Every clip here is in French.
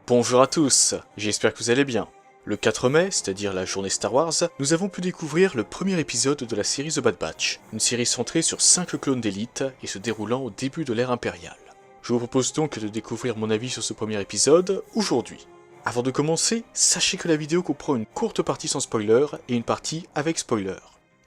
Bonjour à tous, j'espère que vous allez bien. Le 4 mai, c'est-à-dire la journée Star Wars, nous avons pu découvrir le premier épisode de la série The Bad Batch, une série centrée sur 5 clones d'élite et se déroulant au début de l'ère impériale. Je vous propose donc de découvrir mon avis sur ce premier épisode aujourd'hui. Avant de commencer, sachez que la vidéo comprend une courte partie sans spoiler et une partie avec spoiler.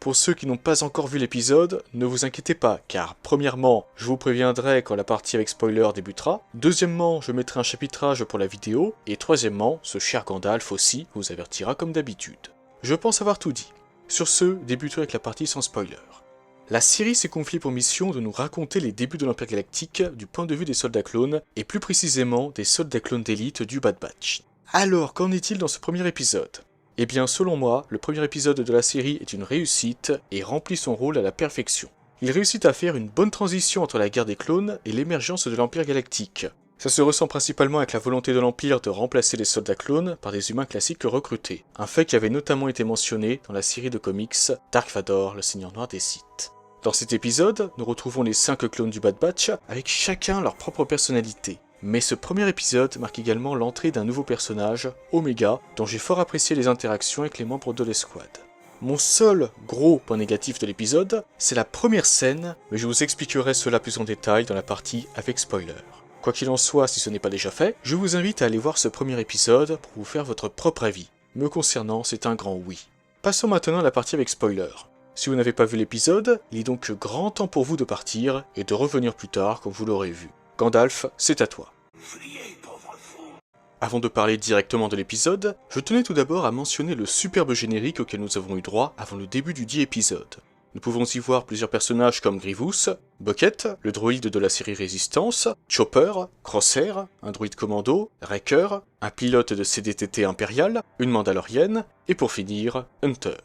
Pour ceux qui n'ont pas encore vu l'épisode, ne vous inquiétez pas, car premièrement, je vous préviendrai quand la partie avec spoiler débutera, deuxièmement, je mettrai un chapitrage pour la vidéo, et troisièmement, ce cher Gandalf aussi vous avertira comme d'habitude. Je pense avoir tout dit. Sur ce, débutons avec la partie sans spoiler. La série s'est confiée pour mission de nous raconter les débuts de l'Empire Galactique du point de vue des soldats clones, et plus précisément des soldats clones d'élite du Bad Batch. Alors, qu'en est-il dans ce premier épisode ? Eh bien, selon moi, le premier épisode de la série est une réussite et remplit son rôle à la perfection. Il réussit à faire une bonne transition entre la guerre des clones et l'émergence de l'Empire Galactique. Ça se ressent principalement avec la volonté de l'Empire de remplacer les soldats clones par des humains classiques recrutés, un fait qui avait notamment été mentionné dans la série de comics Dark Vador, le Seigneur Noir des Sith. Dans cet épisode, nous retrouvons les 5 clones du Bad Batch avec chacun leur propre personnalité. Mais ce premier épisode marque également l'entrée d'un nouveau personnage, Omega, dont j'ai fort apprécié les interactions avec les membres de l'escouade. Mon seul gros point négatif de l'épisode, c'est la première scène, mais je vous expliquerai cela plus en détail dans la partie avec spoiler. Quoi qu'il en soit, si ce n'est pas déjà fait, je vous invite à aller voir ce premier épisode pour vous faire votre propre avis. Me concernant, c'est un grand oui. Passons maintenant à la partie avec spoiler. Si vous n'avez pas vu l'épisode, il est donc grand temps pour vous de partir et de revenir plus tard quand vous l'aurez vu. Gandalf, c'est à toi. Avant de parler directement de l'épisode, je tenais tout d'abord à mentionner le superbe générique auquel nous avons eu droit avant le début du dit épisode. Nous pouvons y voir plusieurs personnages comme Grievous, Bucket, le droïde de la série Résistance, Chopper, Crosshair, un droïde commando, Wrecker, un pilote de CDTT impérial, une Mandalorienne, et pour finir, Hunter.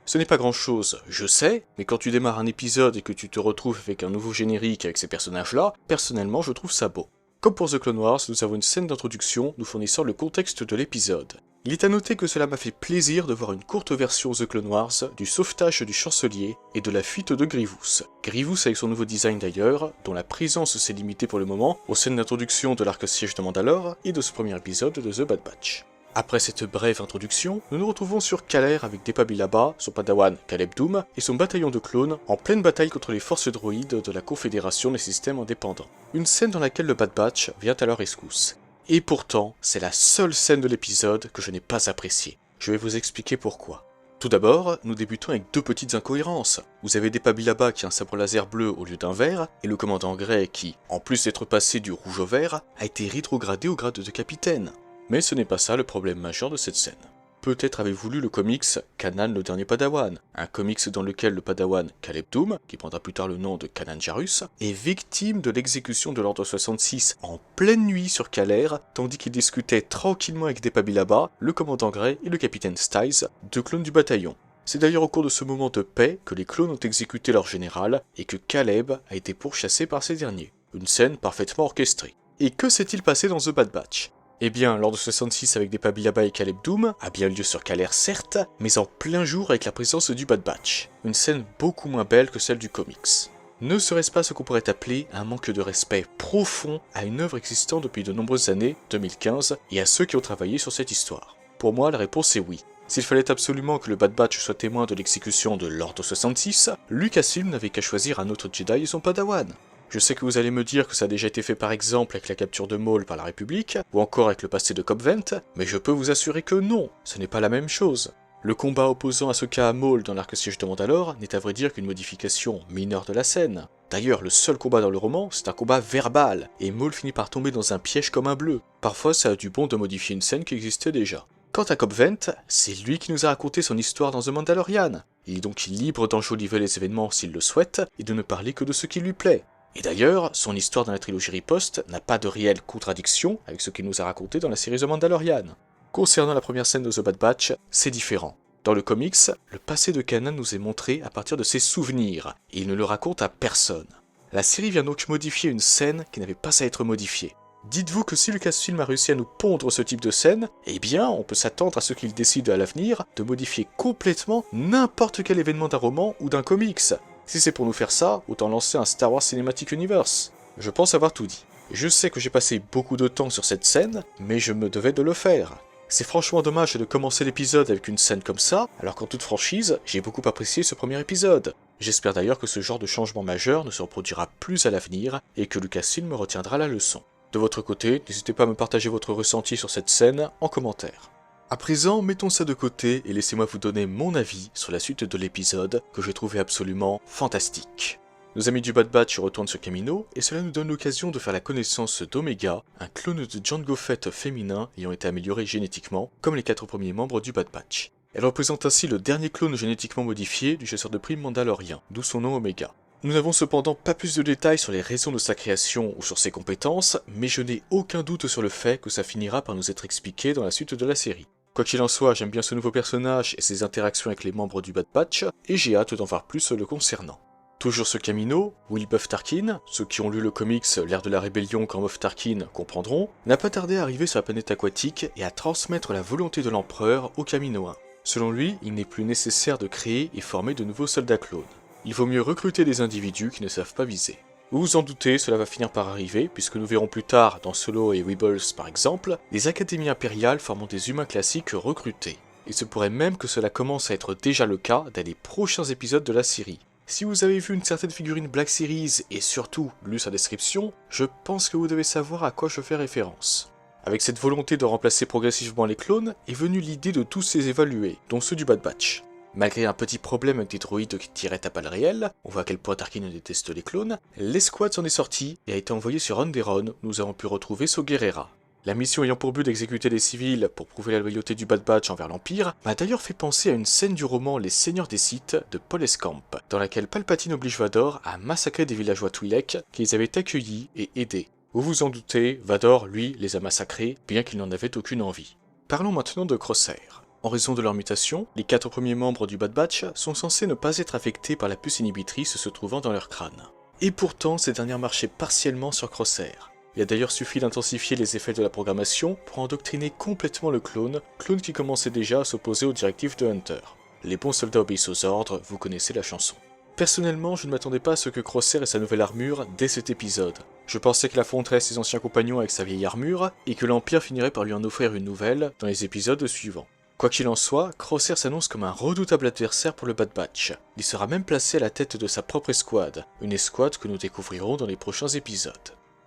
Ce n'est pas grand chose, je sais, mais quand tu démarres un épisode et que tu te retrouves avec un nouveau générique avec ces personnages-là, personnellement je trouve ça beau. Comme pour The Clone Wars, nous avons une scène d'introduction nous fournissant le contexte de l'épisode. Il est à noter que cela m'a fait plaisir de voir une courte version The Clone Wars du sauvetage du chancelier et de la fuite de Grievous. Grievous avec son nouveau design d'ailleurs, dont la présence s'est limitée pour le moment aux scènes d'introduction de l'arc siège de Mandalore et de ce premier épisode de The Bad Batch. Après cette brève introduction, nous nous retrouvons sur Kaler avec Depa Billaba, son padawan Caleb Dume et son bataillon de clones en pleine bataille contre les forces droïdes de la Confédération des systèmes indépendants. Une scène dans laquelle le Bad Batch vient à leur rescousse. Et pourtant, c'est la seule scène de l'épisode que je n'ai pas appréciée. Je vais vous expliquer pourquoi. Tout d'abord, nous débutons avec deux petites incohérences. Vous avez Depa Billaba qui a un sabre laser bleu au lieu d'un vert, et le commandant Gray qui, en plus d'être passé du rouge au vert, a été rétrogradé au grade de capitaine. Mais ce n'est pas ça le problème majeur de cette scène. Peut-être avez-vous lu le comics Kanan le dernier Padawan, un comics dans lequel le Padawan Caleb Dume, qui prendra plus tard le nom de Kanan Jarrus, est victime de l'exécution de l'Ordre 66 en pleine nuit sur Kaler, tandis qu'il discutait tranquillement avec Depa Billaba, le commandant Gray et le capitaine Styles, deux clones du bataillon. C'est d'ailleurs au cours de ce moment de paix que les clones ont exécuté leur général et que Caleb a été pourchassé par ces derniers. Une scène parfaitement orchestrée. Et que s'est-il passé dans The Bad Batch ? Eh bien, l'Ordre 66 avec Depa Billaba et Caleb Dume a bien lieu sur Kaler certes, mais en plein jour avec la présence du Bad Batch. Une scène beaucoup moins belle que celle du comics. Ne serait-ce pas ce qu'on pourrait appeler un manque de respect profond à une œuvre existant depuis de nombreuses années, 2015, et à ceux qui ont travaillé sur cette histoire? Pour moi, la réponse est oui. S'il fallait absolument que le Bad Batch soit témoin de l'exécution de l'Ordre 66, Lucasfilm n'avait qu'à choisir un autre Jedi et son Padawan. Je sais que vous allez me dire que ça a déjà été fait par exemple avec la capture de Maul par la République, ou encore avec le passé de Cobb Vanth, mais je peux vous assurer que non, ce n'est pas la même chose. Le combat opposant Ahsoka à Maul dans l'arc siège de Mandalore n'est à vrai dire qu'une modification mineure de la scène. D'ailleurs, le seul combat dans le roman, c'est un combat verbal, et Maul finit par tomber dans un piège comme un bleu. Parfois, ça a du bon de modifier une scène qui existait déjà. Quant à Cobb Vanth, c'est lui qui nous a raconté son histoire dans The Mandalorian. Il est donc libre d'enjoliver les événements s'il le souhaite, et de ne parler que de ce qui lui plaît. Et d'ailleurs, son histoire dans la trilogie Riposte n'a pas de réelle contradiction avec ce qu'il nous a raconté dans la série The Mandalorian. Concernant la première scène de The Bad Batch, c'est différent. Dans le comics, le passé de Kanan nous est montré à partir de ses souvenirs, et il ne le raconte à personne. La série vient donc modifier une scène qui n'avait pas à être modifiée. Dites-vous que si Lucasfilm a réussi à nous pondre ce type de scène, eh bien, on peut s'attendre à ce qu'il décide à l'avenir de modifier complètement n'importe quel événement d'un roman ou d'un comics. Si c'est pour nous faire ça, autant lancer un Star Wars Cinematic Universe. Je pense avoir tout dit. Je sais que j'ai passé beaucoup de temps sur cette scène, mais je me devais de le faire. C'est franchement dommage de commencer l'épisode avec une scène comme ça, alors qu'en toute franchise, j'ai beaucoup apprécié ce premier épisode. J'espère d'ailleurs que ce genre de changement majeur ne se reproduira plus à l'avenir, et que Lucasfilm me retiendra la leçon. De votre côté, n'hésitez pas à me partager votre ressenti sur cette scène en commentaire. À présent, mettons ça de côté et laissez-moi vous donner mon avis sur la suite de l'épisode que j'ai trouvé absolument fantastique. Nos amis du Bad Batch retournent sur Kamino, et cela nous donne l'occasion de faire la connaissance d'Omega, un clone de Jango Fett féminin ayant été amélioré génétiquement, comme les 4 premiers membres du Bad Batch. Elle représente ainsi le dernier clone génétiquement modifié du chasseur de primes mandalorien, d'où son nom Omega. Nous n'avons cependant pas plus de détails sur les raisons de sa création ou sur ses compétences, mais je n'ai aucun doute sur le fait que ça finira par nous être expliqué dans la suite de la série. Quoi qu'il en soit, j'aime bien ce nouveau personnage et ses interactions avec les membres du Bad Batch, et j'ai hâte d'en voir plus le concernant. Toujours ce Kamino, Will Buff Tarkin, ceux qui ont lu le comics L'ère de la rébellion quand Moff Tarkin comprendront, n'a pas tardé à arriver sur la planète aquatique et à transmettre la volonté de l'empereur aux Kaminoans. Selon lui, il n'est plus nécessaire de créer et former de nouveaux soldats clones. Il vaut mieux recruter des individus qui ne savent pas viser. Vous vous en doutez, cela va finir par arriver, puisque nous verrons plus tard, dans Solo et Rebels par exemple, des académies impériales formant des humains classiques recrutés. Il se pourrait même que cela commence à être déjà le cas dans les prochains épisodes de la série. Si vous avez vu une certaine figurine Black Series et surtout lu sa description, je pense que vous devez savoir à quoi je fais référence. Avec cette volonté de remplacer progressivement les clones, est venue l'idée de tous les évaluer, dont ceux du Bad Batch. Malgré un petit problème avec des droïdes qui tiraient à balles réelles, on voit à quel point Tarkin déteste les clones, l'escouade s'en est sortie et a été envoyée sur Onderon où nous avons pu retrouver Saw Gerrera. La mission ayant pour but d'exécuter des civils pour prouver la loyauté du Bad Batch envers l'Empire m'a d'ailleurs fait penser à une scène du roman Les Seigneurs des Sith de Paul Escamp, dans laquelle Palpatine oblige Vador à massacrer des villageois Twi'lek qu'ils avaient accueillis et aidés. Vous vous en doutez, Vador, lui, les a massacrés, bien qu'il n'en avait aucune envie. Parlons maintenant de Crosshair. En raison de leur mutation, les 4 premiers membres du Bad Batch sont censés ne pas être affectés par la puce inhibitrice se trouvant dans leur crâne. Et pourtant, ces dernières marchaient partiellement sur Crosshair. Il a d'ailleurs suffi d'intensifier les effets de la programmation pour endoctriner complètement le clone qui commençait déjà à s'opposer aux directives de Hunter. Les bons soldats obéissent aux ordres, vous connaissez la chanson. Personnellement, je ne m'attendais pas à ce que Crosshair ait sa nouvelle armure dès cet épisode. Je pensais qu'il affronterait ses anciens compagnons avec sa vieille armure, et que l'Empire finirait par lui en offrir une nouvelle dans les épisodes suivants. Quoi qu'il en soit, Crosshair s'annonce comme un redoutable adversaire pour le Bad Batch. Il sera même placé à la tête de sa propre escouade, une escouade que nous découvrirons dans les prochains épisodes.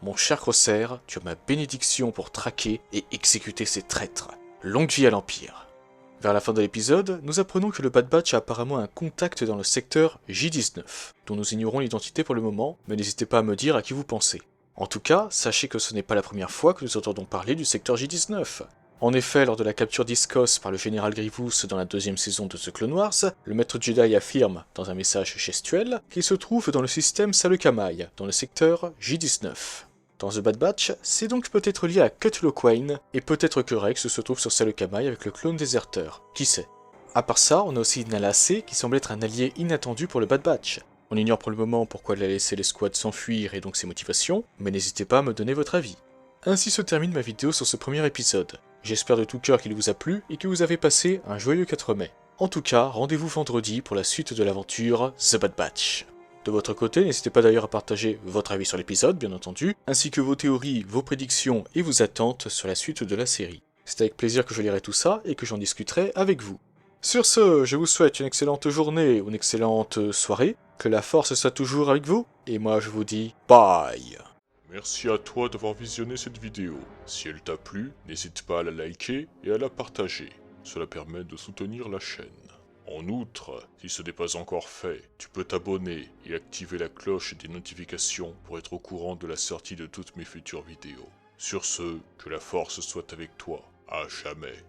Mon cher Crosshair, tu as ma bénédiction pour traquer et exécuter ces traîtres. Longue vie à l'Empire. Vers la fin de l'épisode, nous apprenons que le Bad Batch a apparemment un contact dans le secteur J-19, dont nous ignorons l'identité pour le moment, mais n'hésitez pas à me dire à qui vous pensez. En tout cas, sachez que ce n'est pas la première fois que nous entendons parler du secteur J-19. En effet, lors de la capture d'Iscos par le général Grievous dans la 2e saison de The Clone Wars, le maître Jedi affirme, dans un message gestuel, qu'il se trouve dans le système Saleucamaille, dans le secteur J-19. Dans The Bad Batch, c'est donc peut-être lié à Cutlo Quain, et peut-être que Rex se trouve sur Saleucamaille avec le clone déserteur, qui sait. À part ça, on a aussi Nala C qui semble être un allié inattendu pour le Bad Batch. On ignore pour le moment pourquoi elle a laissé l'escouade s'enfuir et donc ses motivations, mais n'hésitez pas à me donner votre avis. Ainsi se termine ma vidéo sur ce premier épisode. J'espère de tout cœur qu'il vous a plu et que vous avez passé un joyeux 4 mai. En tout cas, rendez-vous vendredi pour la suite de l'aventure The Bad Batch. De votre côté, n'hésitez pas d'ailleurs à partager votre avis sur l'épisode, bien entendu, ainsi que vos théories, vos prédictions et vos attentes sur la suite de la série. C'est avec plaisir que je lirai tout ça et que j'en discuterai avec vous. Sur ce, je vous souhaite une excellente journée ou une excellente soirée, que la force soit toujours avec vous, et moi je vous dis bye. Merci à toi d'avoir visionné cette vidéo. Si elle t'a plu, n'hésite pas à la liker et à la partager. Cela permet de soutenir la chaîne. En outre, si ce n'est pas encore fait, tu peux t'abonner et activer la cloche des notifications pour être au courant de la sortie de toutes mes futures vidéos. Sur ce, que la force soit avec toi, à jamais.